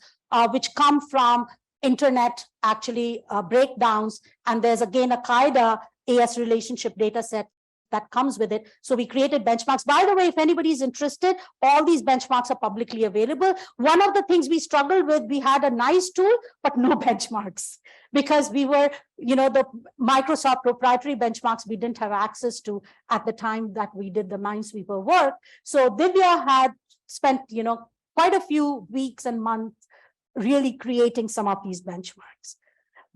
which come from internet actually breakdowns. And there's again a CAIDA AS relationship data set that comes with it. So we created benchmarks. By the way, if anybody's interested, all these benchmarks are publicly available. One of the things we struggled with, we had a nice tool, but no benchmarks, because we were, the Microsoft proprietary benchmarks we didn't have access to at the time that we did the Minesweeper work. So Divya had spent, quite a few weeks and months really creating some of these benchmarks.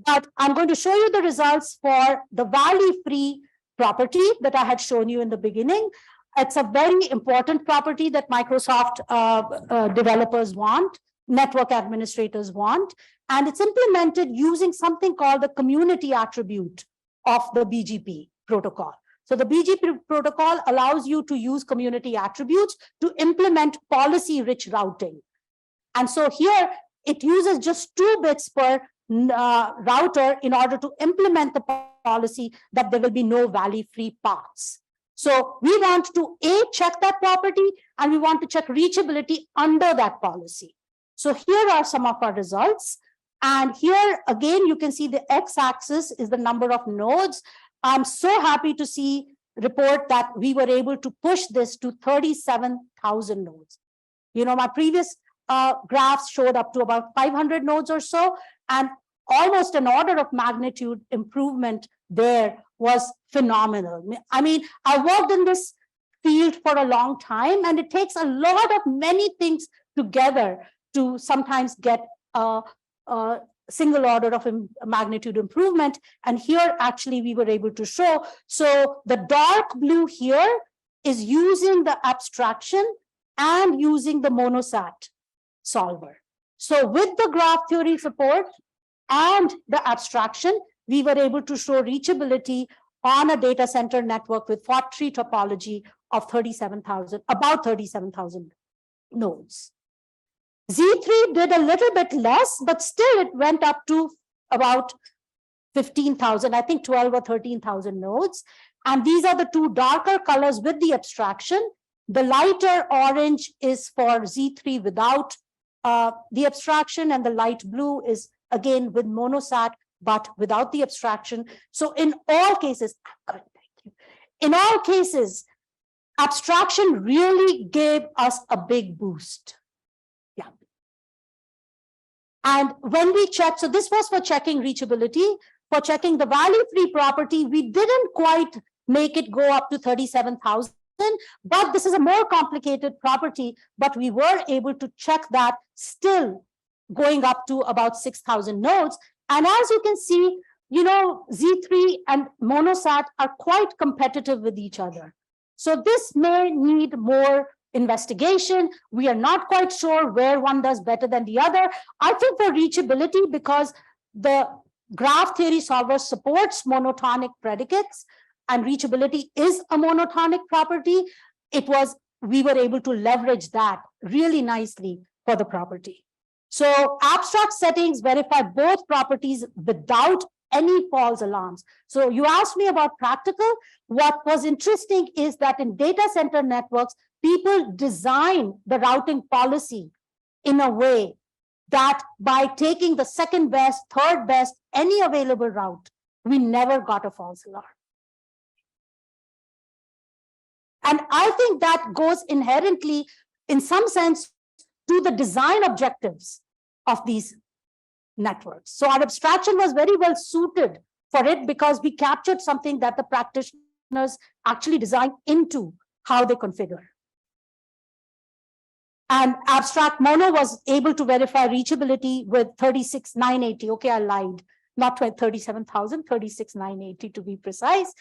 But I'm going to show you the results for the valley-free property that I had shown you in the beginning. It's a very important property that Microsoft developers want, network administrators want, and it's implemented using something called the community attribute of the BGP protocol. So the BGP protocol allows you to use community attributes to implement policy-rich routing. And so here it uses just 2 bits per router in order to implement the policy that there will be no valley-free paths. So we want to check that property, and we want to check reachability under that policy. So here are some of our results. And here again, you can see the x-axis is the number of nodes. I'm so happy to report that we were able to push this to 37,000 nodes. My previous graphs showed up to about 500 nodes or so, and almost an order of magnitude improvement there was phenomenal. I mean, I worked in this field for a long time, and it takes a lot of many things together to sometimes get a single order of magnitude improvement. And here, actually, we were able to show. So the dark blue here is using the abstraction and using the monosat solver. So with the graph theory support and the abstraction, we were able to show reachability on a data center network with FOT3 topology of 37,000, about 37,000 nodes. Z3 did a little bit less, but still it went up to about 15,000, I think 12 or 13,000 nodes. And these are the two darker colors with the abstraction. The lighter orange is for Z3 without the abstraction, and the light blue is again with monosat, but without the abstraction. So in all cases, in all cases, abstraction really gave us a big boost. Yeah. And when we checked, so this was for checking reachability. For checking the value-free property, we didn't quite make it go up to 37,000, but this is a more complicated property, but we were able to check that still going up to about 6,000 nodes. And as you can see, you know, Z3 and monosat are quite competitive with each other. So this may need more investigation. We are not quite sure where one does better than the other. I think for reachability, because the graph theory solver supports monotonic predicates, and reachability is a monotonic property, we were able to leverage that really nicely for the property. So abstract settings verify both properties without any false alarms. So you asked me about practical. What was interesting is that in data center networks, people design the routing policy in a way that by taking the second best, third best, any available route, we never got a false alarm. And I think that goes inherently, in some sense, to the design objectives of these networks. So our abstraction was very well suited for it because we captured something that the practitioners actually designed into how they configure. And abstract mono was able to verify reachability with 36,980. Okay, I lied. Not 37,000, 36,980 to be precise,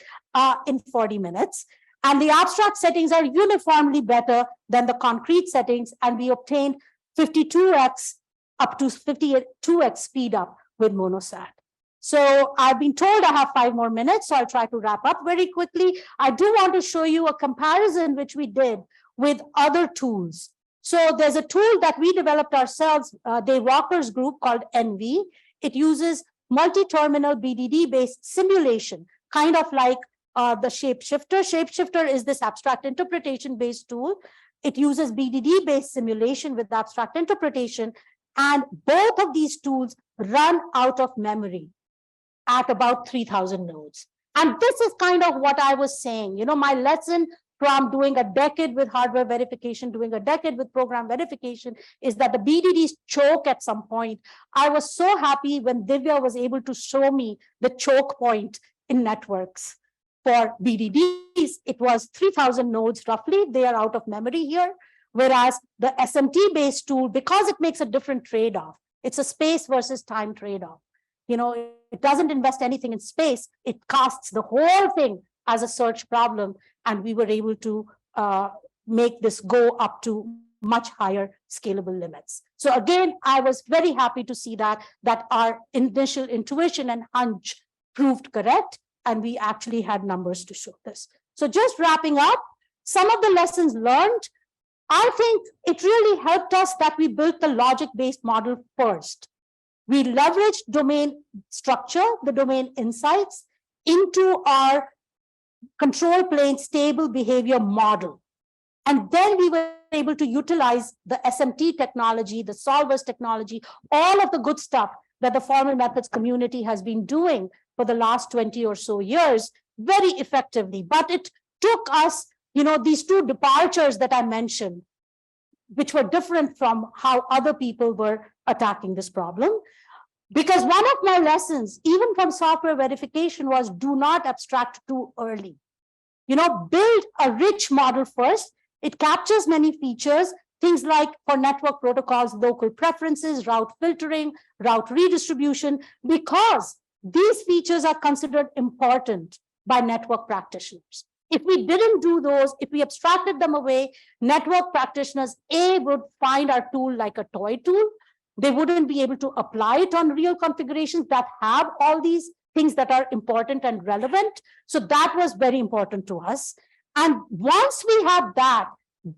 in 40 minutes. And the abstract settings are uniformly better than the concrete settings, and we obtained 52x up to 52x speed up with monosat. So I've been told I have 5 more minutes, so I'll try to wrap up very quickly. I do want to show you a comparison which we did with other tools. So there's a tool that we developed ourselves, Dave Walker's group, called NV. It uses multi-terminal BDD-based simulation, kind of like the Shapeshifter. Shapeshifter is this abstract interpretation-based tool. It uses BDD-based simulation with abstract interpretation, and both of these tools run out of memory at about 3,000 nodes. And this is kind of what I was saying. You know, my lesson from doing a decade with hardware verification, doing a decade with program verification, is that the BDDs choke at some point. I was so happy when Divya was able to show me the choke point in networks. For BDDs, it was 3,000 nodes roughly. They are out of memory here. Whereas the SMT-based tool, because it makes a different trade-off, it's a space versus time trade-off. You know, it doesn't invest anything in space. It casts the whole thing as a search problem. And we were able to make this go up to much higher scalable limits. So again, I was very happy to see that our initial intuition and hunch proved correct. And we actually had numbers to show this. So just wrapping up, some of the lessons learned, I think it really helped us that we built the logic-based model first. We leveraged domain structure, the domain insights, into our control plane stable behavior model. And then we were able to utilize the SMT technology, the solvers technology, all of the good stuff that the formal methods community has been doing for the last 20 or so years very effectively. But it took us, you know, these two departures that I mentioned, which were different from how other people were attacking this problem. Because one of my lessons, even from software verification, was do not abstract too early. Build a rich model first. It captures many features, things like for network protocols, local preferences, route filtering, route redistribution, because these features are considered important by network practitioners. If we didn't do those, if we abstracted them away, network practitioners, would find our tool like a toy tool. They wouldn't be able to apply it on real configurations that have all these things that are important and relevant. So that was very important to us. And once we have that,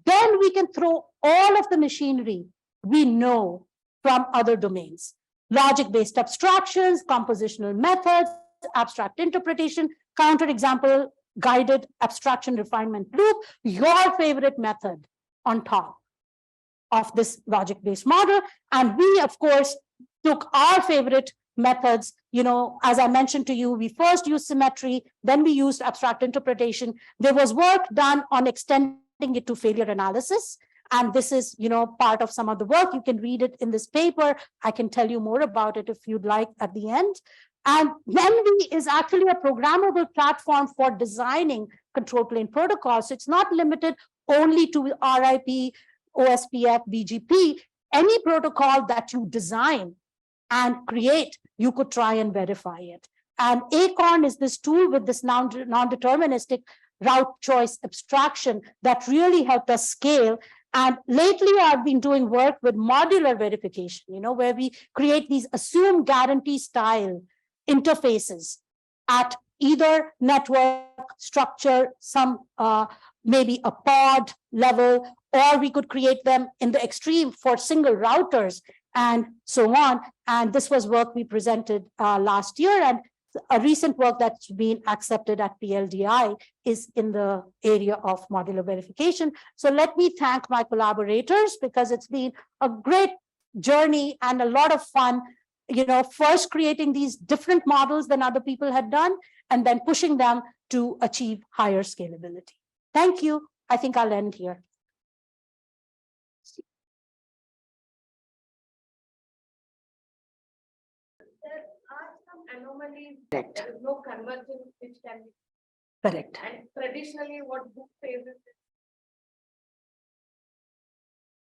then we can throw all of the machinery we know from other domains. Logic-based abstractions, compositional methods, abstract interpretation, counterexample, guided abstraction refinement loop, your favorite method on top of this logic-based model. And we, of course, took our favorite methods. As I mentioned to you, we first used symmetry, then we used abstract interpretation. There was work done on extending it to failure analysis. And this is, part of some of the work. You can read it in this paper. I can tell you more about it if you'd like at the end. And Memory is actually a programmable platform for designing control plane protocols. So it's not limited only to RIP, OSPF, BGP. Any protocol that you design and create, you could try and verify it. And Acorn is this tool with this non-deterministic route choice abstraction that really helped us scale. And lately, I've been doing work with modular verification, where we create these assumed guarantee style interfaces at either network structure, some maybe a pod level, or we could create them in the extreme for single routers and so on. And this was work we presented last year, and a recent work that's been accepted at PLDI is in the area of modular verification. So let me thank my collaborators, because it's been a great journey and a lot of fun, first creating these different models than other people had done, and then pushing them to achieve higher scalability. Thank you. I think I'll end here. There are some anomalies. Correct. There is no convergence which can be. Correct. And traditionally, what book says is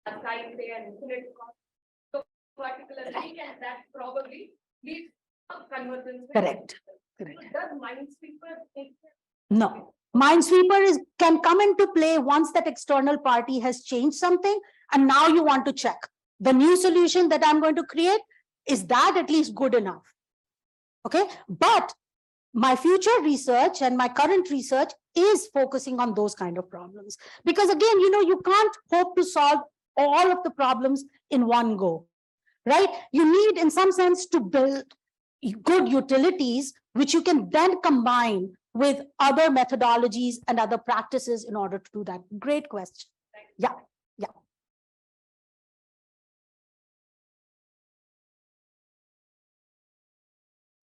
a side say an infinite cost. So particularly, and that probably leads to convergence. Correct. Correct. So does Minesweeper take care? No. Minesweeper can come into play once that external party has changed something, and now you want to check the new solution that I'm going to create. Is that at least good enough? Okay, but my future research and my current research is focusing on those kind of problems, because again, you can't hope to solve all of the problems in one go, right? You need, in some sense, to build good utilities, which you can then combine with other methodologies and other practices in order to do that. Great question. Yeah.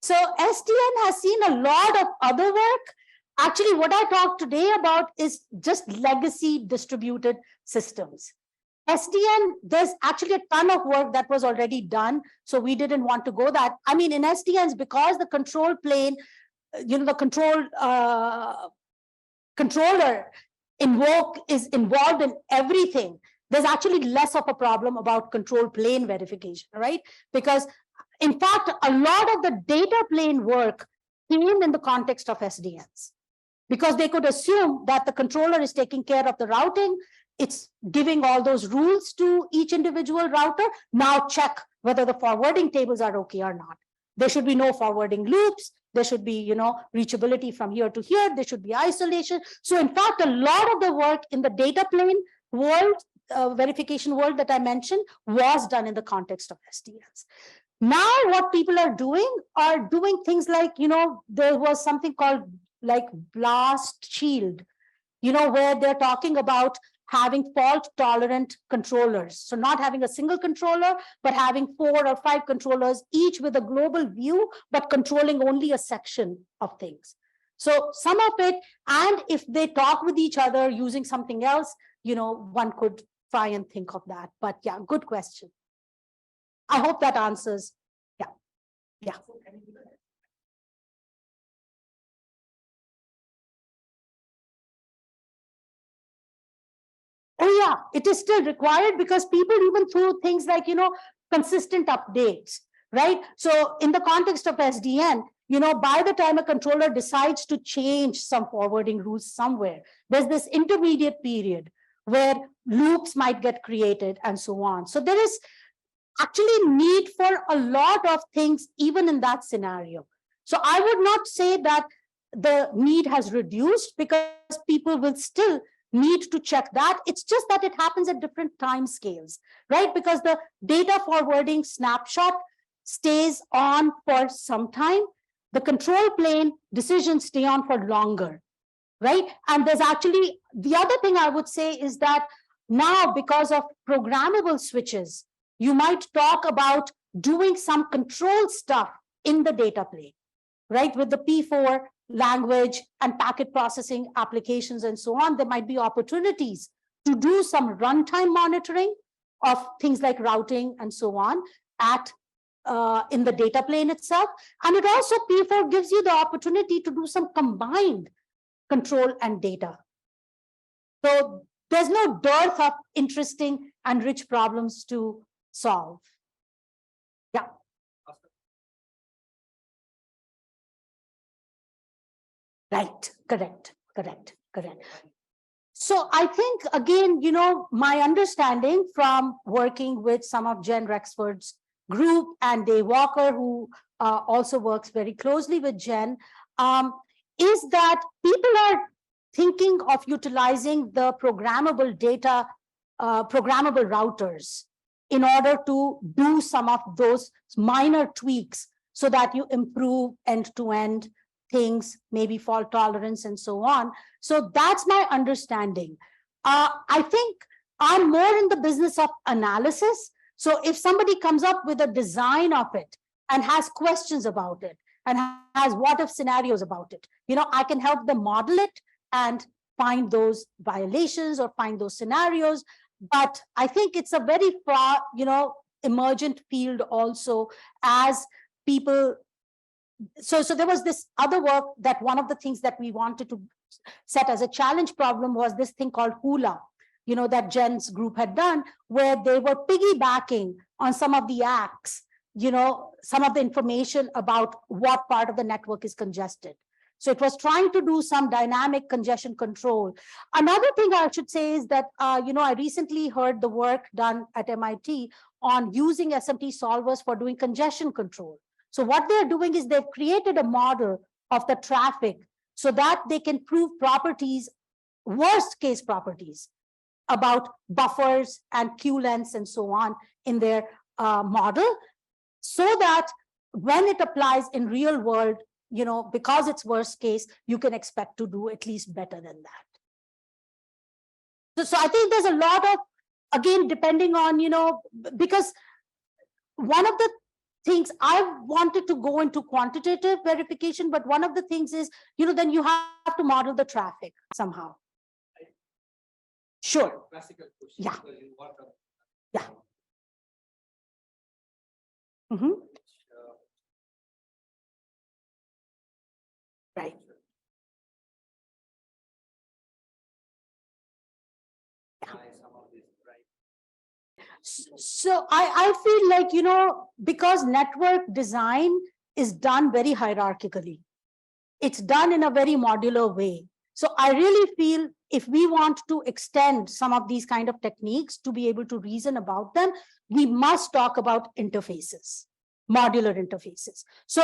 So SDN has seen a lot of other work. Actually, what I talked today about is just legacy distributed systems. SDN, there's actually a ton of work that was already done, so we didn't want to go that. I mean, in SDNs, because the control plane, the controller is involved in everything, there's actually less of a problem about control plane verification, right? Because in fact, a lot of the data plane work came in the context of SDNs, because they could assume that the controller is taking care of the routing. It's giving all those rules to each individual router. Now check whether the forwarding tables are okay or not. There should be no forwarding loops. There should be, reachability from here to here. There should be isolation. So in fact, a lot of the work in the data plane world, verification world that I mentioned, was done in the context of SDNs. Now what people are doing things like, there was something called like blast shield, where they're talking about having fault tolerant controllers. So not having a single controller, but having 4 or 5 controllers, each with a global view, but controlling only a section of things. So some of it, and if they talk with each other using something else, one could try and think of that. But yeah, good question. I hope that answers. Yeah. Yeah. Oh yeah, it is still required because people even through things like, consistent updates, right? So in the context of SDN, by the time a controller decides to change some forwarding rules somewhere, there's this intermediate period where loops might get created and so on. So there is actually need for a lot of things, even in that scenario. So I would not say that the need has reduced because people will still need to check that. It's just that it happens at different time scales, right? Because the data forwarding snapshot stays on for some time. The control plane decisions stay on for longer, right? And there's actually, the other thing I would say is that now, because of programmable switches, you might talk about doing some control stuff in the data plane, right? With the P4 language and packet processing applications and so on, there might be opportunities to do some runtime monitoring of things like routing and so on in the data plane itself. And it also, P4 gives you the opportunity to do some combined control and data. So there's no dearth of interesting and rich problems to solve. Yeah. Right. Correct. So I think, again, my understanding from working with some of Jen Rexford's group and Dave Walker, who also works very closely with Jen, is that people are thinking of utilizing the programmable data, programmable routers in order to do some of those minor tweaks so that you improve end-to-end things, maybe fault tolerance and so on. So that's my understanding. I think I'm more in the business of analysis. So if somebody comes up with a design of it and has questions about it and has what if scenarios about it, I can help them model it and find those violations or find those scenarios. But I think it's a very far, emergent field also as people. So there was this other work that one of the things that we wanted to set as a challenge problem was this thing called Hula, that Jen's group had done, where they were piggybacking on some of the acts, some of the information about what part of the network is congested. So it was trying to do some dynamic congestion control. Another thing I should say is that, I recently heard the work done at MIT on using SMT solvers for doing congestion control. So what they're doing is they've created a model of the traffic so that they can prove properties, worst case properties about buffers and queue lengths and so on in their model, so that when it applies in real world, because it's worst case, you can expect to do at least better than that. So I think there's a lot of, again, depending on, because one of the things I wanted to go into quantitative verification, but one of the things is, then you have to model the traffic somehow. Sure. Classical question. Yeah. Yeah. Right. So I feel like, because network design is done very hierarchically, it's done in a very modular way. So I really feel if we want to extend some of these kind of techniques to be able to reason about them, we must talk about interfaces, modular interfaces. So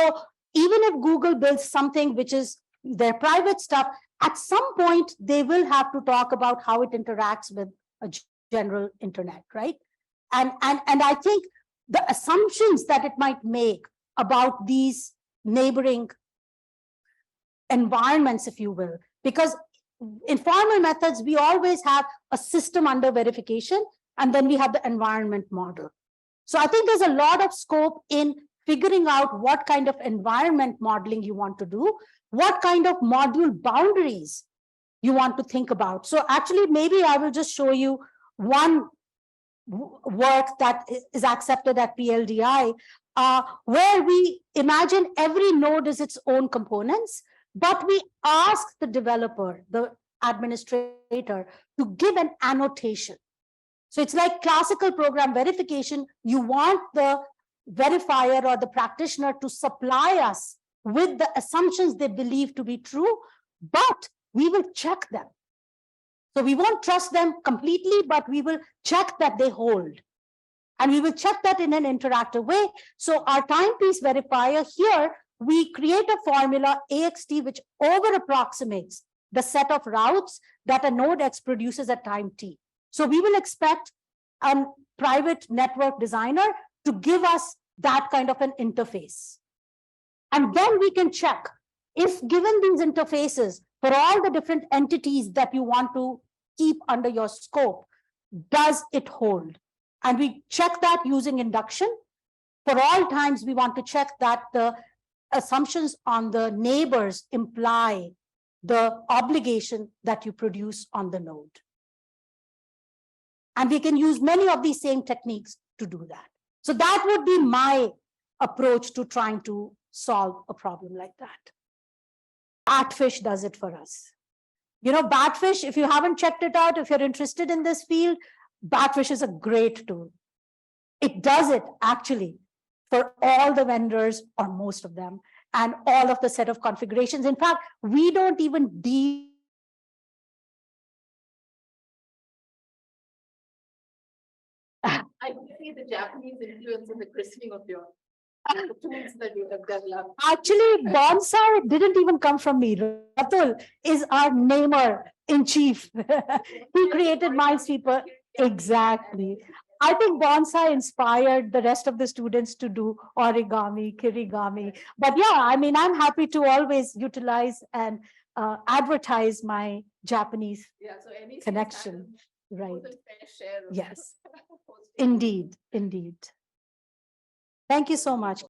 even if Google builds something which is their private stuff, at some point they will have to talk about how it interacts with a general internet, right? And I think the assumptions that it might make about these neighboring environments, if you will, because in formal methods, we always have a system under verification, and then we have the environment model. So I think there's a lot of scope in figuring out what kind of environment modeling you want to do, what kind of module boundaries you want to think about. So actually, maybe I will just show you one work that is accepted at PLDI where we imagine every node is its own components, but we ask the developer, the administrator, to give an annotation. So it's like classical program verification. You want the verifier or the practitioner to supply us with the assumptions they believe to be true, but we will check them. So we won't trust them completely, but we will check that they hold. And we will check that in an interactive way. So our timepiece verifier here, we create a formula AXT which over approximates the set of routes that a node X produces at time T. So we will expect a private network designer to give us that kind of an interface. And then we can check if given these interfaces for all the different entities that you want to keep under your scope, does it hold? And we check that using induction. For all times, we want to check that the assumptions on the neighbors imply the obligation that you produce on the node. And we can use many of these same techniques to do that. So that would be my approach to trying to solve a problem like that. Batfish does it for us. You know, Batfish, if you haven't checked it out, if you're interested in this field, Batfish is a great tool. It does it actually for all the vendors or most of them and all of the set of configurations. In fact, we don't even deal. I can see the Japanese influence in the christening of your tools that you have developed. Actually, bonsai didn't even come from me. Ratul is our namer in chief. He created Minesweeper. Exactly. I think bonsai inspired the rest of the students to do origami, kirigami. But yeah, I mean, I'm happy to always utilize and advertise my Japanese connection. Right. Yes. Indeed, indeed. Thank you so much.